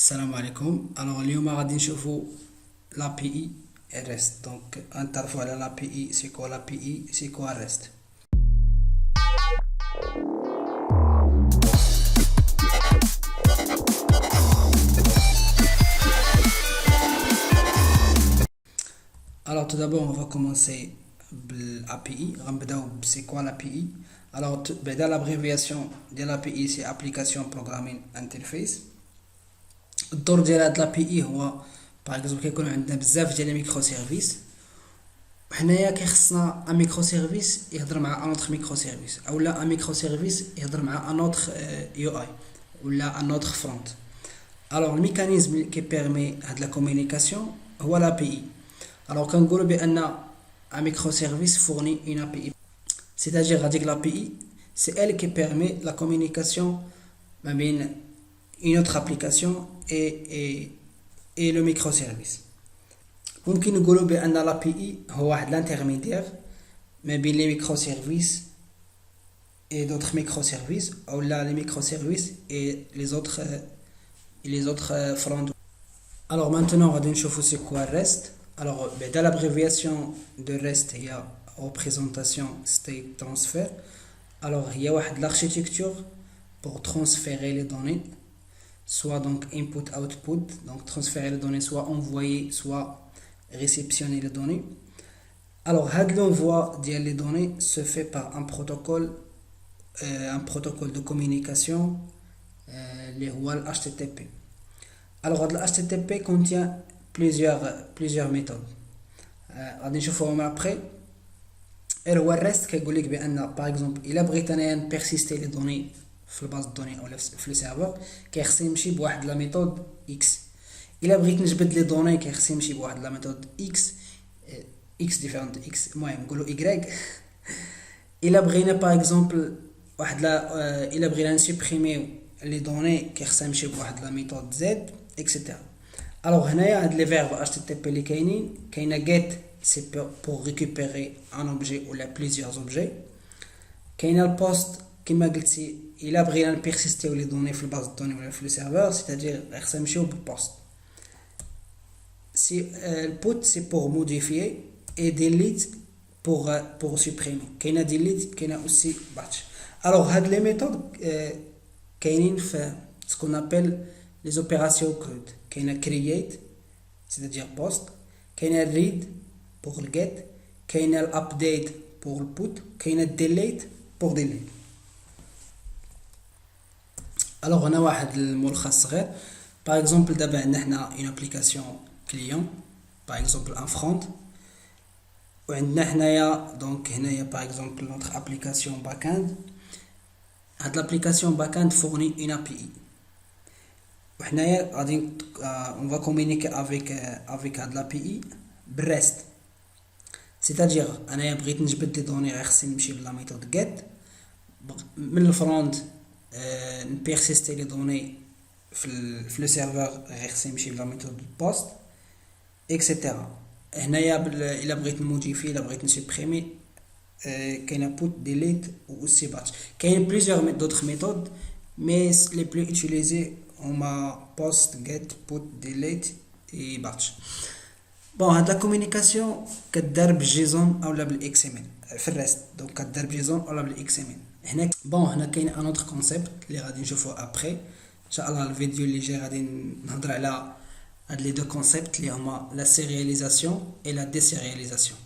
السلام عليكم. اليوم غادي نشوفوا l'API et REST. Donc نتعرفوا على l'API. C'est quoi l'API, c'est quoi REST. Alors tout d'abord on va commencer بالAPI. غنبداو c'est quoi l'API. Alors بعدا l'abréviation de l'API c'est Application Programming Interface. الدور ديال هاد لابي هو باغ اكزومبل كيكون عندنا بزاف ديال الميكرو سيرفيس، وحنايا كيخصنا ان ميكرو سيرفيس يهضر مع ان اوتر ميكرو سيرفيس، اولا ان ميكرو سيرفيس يهضر مع ان اوتر يو اي ولا ان اوتر فرونت. الوغ الميكانيزم كي بيرمي هاد لا كومونيكاسيون هو لابي اي. الوغ كنقولوا بان ان ميكرو سيرفيس فورني اون ابي اي، سيتاجير هاديك لابي اي سي ال كي بيرمي لا كومونيكاسيون ما بين une autre application et le microservice. ممكن نقولوا بأن l'API هو واحد l'intermédiaire ما بين les microservices et d'autres microservices ou là les microservices et les autres fronts. Alors maintenant غادي نشوفوا c'est quoi REST. Alors بعدا l'abréviation de REST هي représentation state transfer. Alors هي واحد l'architecture pour transférer les données, soit donc input output, donc transférer les données, soit envoyer, soit réceptionner les données. Alors l'envoi des données se fait par un protocole de communication, les HTTP. Alors le HTTP contient plusieurs méthodes. غادي نشوفوهم après. Et le REST كيقول لك بان par exemple il بغيت انايا persister les données في الباز دوني او في لو سيرفور كيخصني نمشي بواحد لا ميثود اكس. الا بغيت نجبد لي دوني كيخصني نمشي بواحد لا ميثود اكس ديفيرنت اكس، المهم نقولوا ايغريك. الا بغينا باغ اكزومبل واحد لا الا بغينا نسوبريميو لي دوني كيخصنا نمشي بواحد لا ميثود زد اكسيتيرا. الوغ هنايا هاد لي فيرب اتش تي تي بي اللي كاينه get سي بور ريكوبيري ان اوبجي ولا بليزيور اوبجي، كاينه البوست كما قلتي الا بغينا نبيرسيستيو لي دوني في الباز دوني ولا في لو سيرفور سيتادير خصنا نمشيو بالبوست. سي البوت سي بور موديفيي اي ديليت بور سوبريمي، كاينه ديليت كاينه اوسي باتش. الوغ هاد لي ميثود كاينين في سكون ابل لي زوبيراسيون كود. كاينه كرييت سيتادير بوست، كاينه ريد بور الجيت، كاينه الابديت بور البوت، كاينه ديليت بور ديليت. الوغ هنا واحد الملخص صغير. باغ اكزومبل دابا عندنا حنا اون ابليكاسيون كليون باغ اكزومبل ان فرونت، وعندنا حنايا دونك هنايا باغ اكزومبل نوتر ابليكاسيون باك اند. هاد لابليكاسيون باك اند فورني اون ابي اي، وحنايا غادي اون فا كومونيكي افيك هاد لابي اي بالريست. سيتادير انايا بغيت نجبد لي دوني غير خصني نمشي بلا ميثود جيت من الفرونت، نبيرسيستي لي دوني في لو سيرفور غير خصني نمشي بلا ميثود بوست اكسيتيرا. هنايا الا بغيت نموديفي الا بغيت نسوبريمي كاينه بوت ديليت و سي باتش. كاين بليزيور دوطخ ميثود مي لي بلو اوتيليزي هما بوست جيت بوت ديليت اي باتش. بون هاد لا كومونيكاسيون كدار بالجيزون اولا بالاكس ام ال في الريست، دونك كدار بالجيزون اولا بالاكس ام ال. هنا بون هنا كاين ان اوتر كونسيبت اللي غادي نشوفوه ابري ان شاء الله. الفيديو اللي جاي غادي نهضر على هاد لي دو كونسيبت اللي هما لا سيرياليزاسيون اي لا ديسيرياليزاسيون.